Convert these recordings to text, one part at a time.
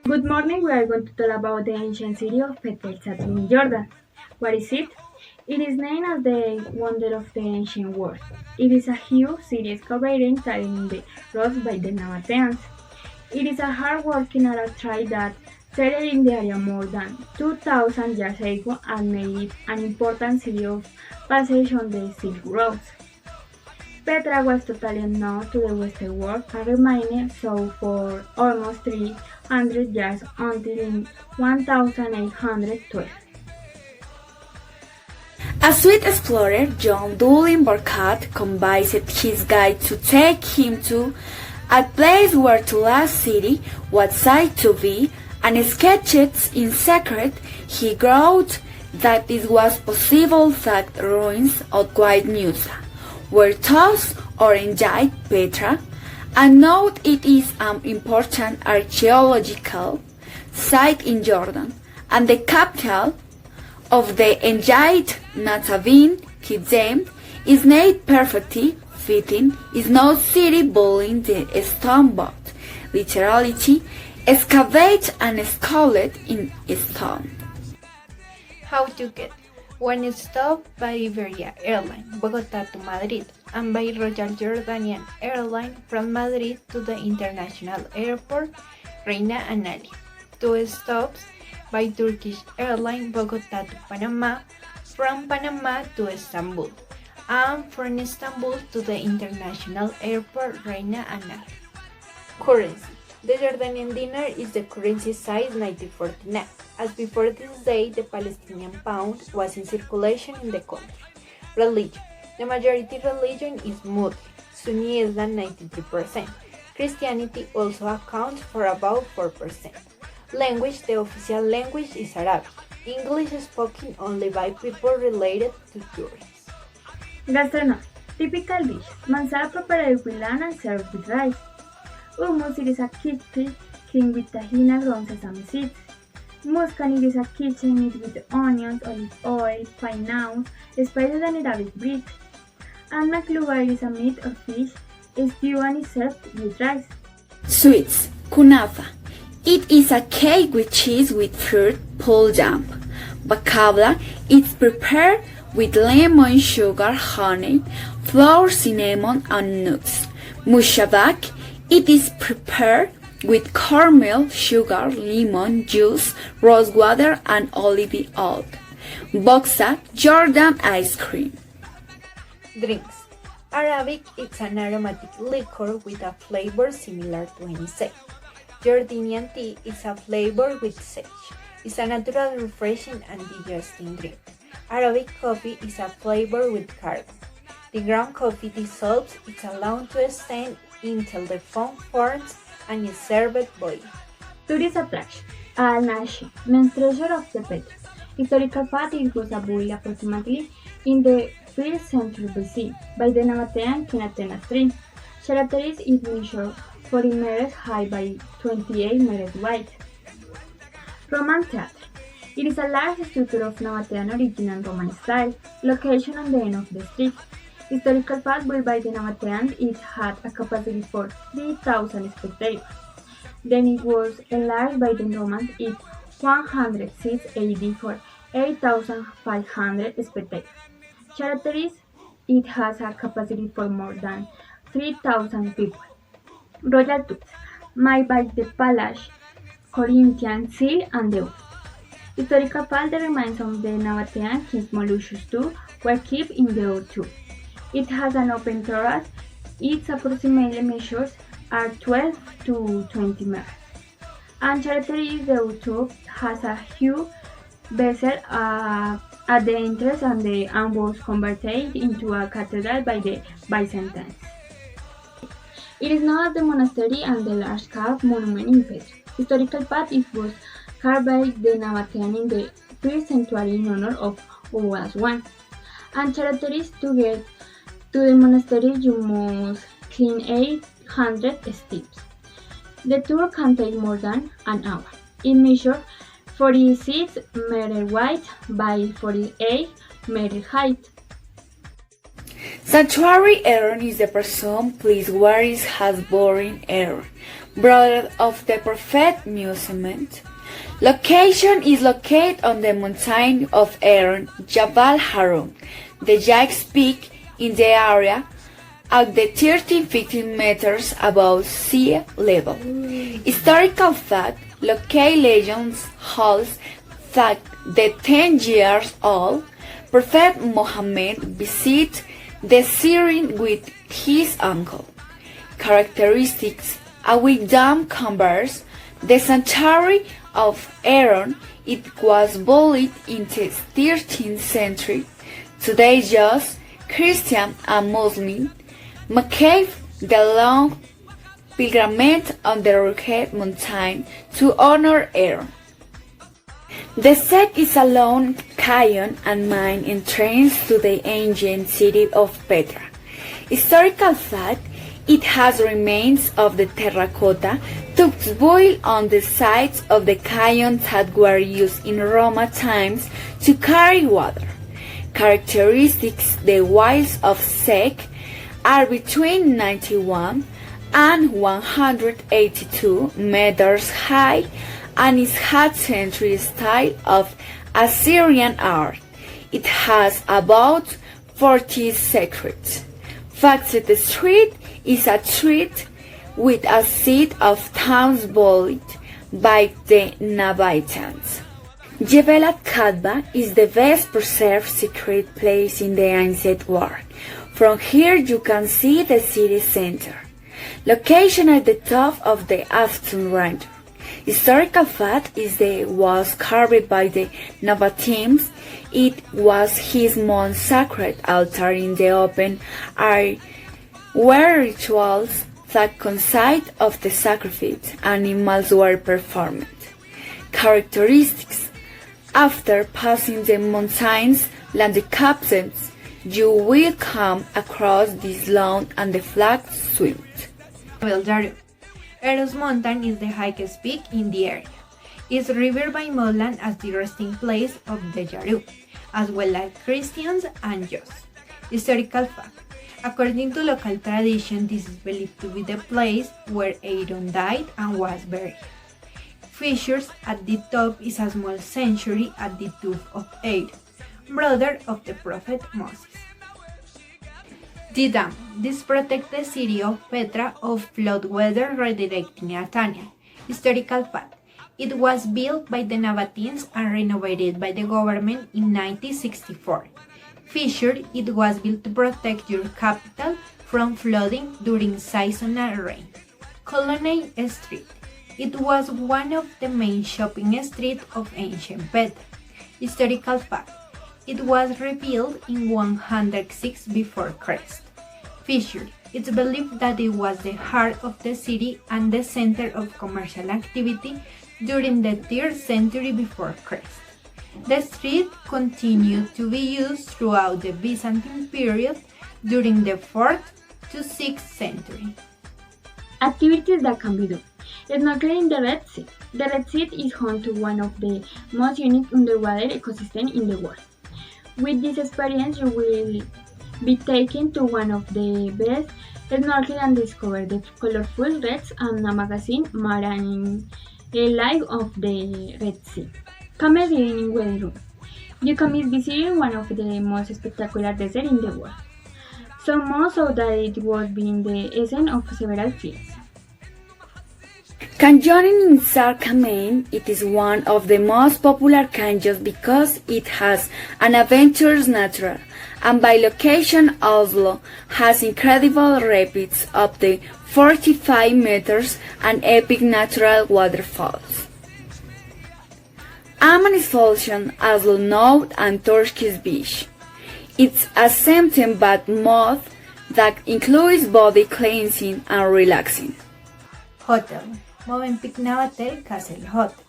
Good morning, we are going to talk about the ancient city of Petra in Jordan. What is it? It is named as the wonder of the ancient world. It is a huge city excavated in the rocks by the Nabateans. It is a hard-working Arab tribe that settled in the area more than 2,000 years ago and made it an important city of passage on the Silk Road. Petra was totally unknown to the Western world and remained so for almost 300 years until in 1812. A sweet explorer, John Dulin Burkhardt, convinced his guide to take him to a place where the last city was said to be, and sketched in secret. He wrote that it was possible that ruins of White Musa were thus or indeed Petra, and note it is an important archaeological site in Jordan and the capital of the Enjait Natsavin Kizem is named perfectly fitting is no city building the stone but literally excavate and scalded in stone. How to get? When it's stopped by Iberia Airline, Bogota to Madrid, and by Royal Jordanian Airline from Madrid to the International Airport Reina and Ali. 2 stops by Turkish Airline, Bogota to Panama, from Panama to Istanbul, and from Istanbul to the International Airport Reina and Ali. Currency. The Jordanian dinar is the currency size 1949. As before this day, the Palestinian pound was in circulation in the country. Religion. The majority religion is Muslim, Sunni Islam 93%. Christianity also accounts for about 4%. Language. The official language is Arabic. English is spoken only by people related to tourists. Gastronomy. Typical dish. Mansara prepared with lamb and served with rice. Hummus, it is a chickpea creamed with tahina, ground sesame seeds. Muskan, it is a kitchen meat with onions, olive oil, pine nuts, spices and Arabic bread. And makluba, it is a meat or fish stew and is served with rice. Sweets. Kunafa. It is a cake with cheese with fruit pulled jam. Bakavla. It's prepared with lemon, sugar, honey, flour, cinnamon and nuts. Mushabak. It is prepared with caramel, sugar, lemon juice, rose water, and olive oil. Boxa, Jordan ice cream. Drinks. Arabic is an aromatic liquor with a flavor similar to anisette. Jordanian tea is a flavor with sage. It's a natural, refreshing, and digesting drink. Arabic coffee is a flavor with cardamom. The ground coffee dissolves. It's allowed to stand until the foam forms and is served boiled. Tourist attraction. Al-Nashi, main treasure of the Petra. Historical fact, it was built approximately in the 1st century BC by the Nabatean King Atenas III. Characteristics, it measures 40 meters high by 28 meters wide. Roman Theatre. It is a large structure of Nabatean origin and Roman style, location on the end of the street. Historical fact, built by the Nabateans, it had a capacity for 3,000 spectators. Then it was enlarged by the Romans in 106 AD for 8,500 spectators. Characteristics, it has a capacity for more than 3,000 people. Royal tubes, made by the Palace, Corinthian seal and the oath. Historical fact, the remains of the Nabatean King Molluschus II were kept in the old tube. It has an open thorax. Its approximately measures are 12 to 20 meters. And characteristic, the tube has a huge vessel at the entrance and was converted into a cathedral by the Byzantines. It is now the monastery and the large carved monument in Petra. Historical fact, it was carved by the Nabatean in the 1st century in honor of Uwas I. And characteristics, to get to the monastery, you must climb 800 steps. The tour can take more than an hour. It measures 46 meters wide by 48 meters height. Sanctuary Aaron is the presumed place where it has born Aaron, brother of the prophet Muhammad. Location is located on the mountain of Aaron, Jabal Harun, the highest peak in the area, at the 13-15 meters above sea level. Historical fact: local legends holds that the 10 years old Prophet Muhammad visited the Syrian with his uncle. Characteristics: a wisdom converse. The sanctuary of Aaron, it was built in the 13th century. Today Jews, Christian and Muslim make the long pilgrimage on the rugged mountain to honor Aaron. The site is a long canyon and main entrance to the ancient city of Petra. Historical fact: it has remains of the terracotta tubs built on the sides of the canyon that were used in Roman times to carry water. Characteristics: the walls of Sek are between 91 and 182 meters high, and it has century style of Assyrian art. It has about 40 secrets. Faxet Street is a street with a set of towns built by the Nabateans. Jebel al-Kadba is the best preserved secret place in the ancient world. From here you can see the city center. Location at the top of the Aftun Range. Historical fact is that it was carved by the Nabateans. It was his most sacred altar in the open air where rituals that consisted of the sacrifice animals were performed. Characteristics: after passing the mountains landscapes, you will come across this lawn and the flag swept. Well, Dario. Eros Mountain is the highest peak in the area. It's revered by Muslims as the resting place of the Yaru, as well as Christians and Jews. Historical fact: according to local tradition, this is believed to be the place where Aaron died and was buried. Features at the top is a small sanctuary at the tomb of Aaron, brother of the prophet Moses. The dam. This protects the city of Petra of flood weather redirecting Nathaniel. Historical fact: it was built by the Nabateans and renovated by the government in 1964. Featured: it was built to protect your capital from flooding during seasonal rain. Colonnade Street. It was one of the main shopping streets of ancient Petra. Historical fact: it was rebuilt in 106 before Christ. Featured: it's believed that it was the heart of the city and the center of commercial activity during the 3rd century before Christ. The street continued to be used throughout the Byzantine period during the 4th to 6th century. Activities that can be done. Snorkeling in the Red Sea. The Red Sea is home to one of the most unique underwater ecosystems in the world. With this experience, you will be taken to one of the best snorkeling and discover the colorful reefs and amazing marine life of the Red Sea. Camel riding in wedding room. You can be visiting one of the most spectacular deserts in the world. So much so that it was being the essence of several films. Canyoning in Sarkamain, it is one of the most popular canyons because it has an adventurous nature, and by location Oslo has incredible rapids up to 45 meters and epic natural waterfalls. Ammanifallen, Oslo North and Turkish Beach. It's a tempting bath mode that includes body cleansing and relaxing. Hotel. Movenpick Navatel Castle Hotel.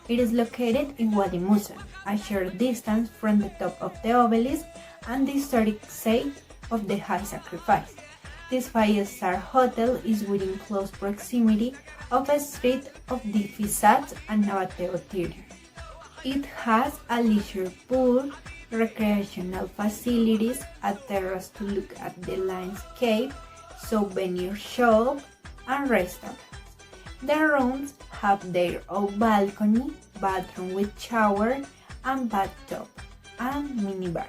It is located in Wadi Musa, a short distance from the top of the obelisk and the historic site of the High Sacrifice. This 5-star hotel is within close proximity of a street of the Fisat and Nabateo Theater. It has a leisure pool, recreational facilities, a terrace to look at the landscape, souvenir shop, and restaurants. The rooms have their own balcony, bathroom with shower and bathtub, and minibar.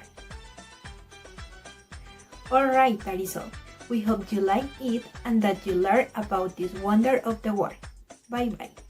Alright, that is all. We hope you liked it and that you learned about this wonder of the world. Bye bye.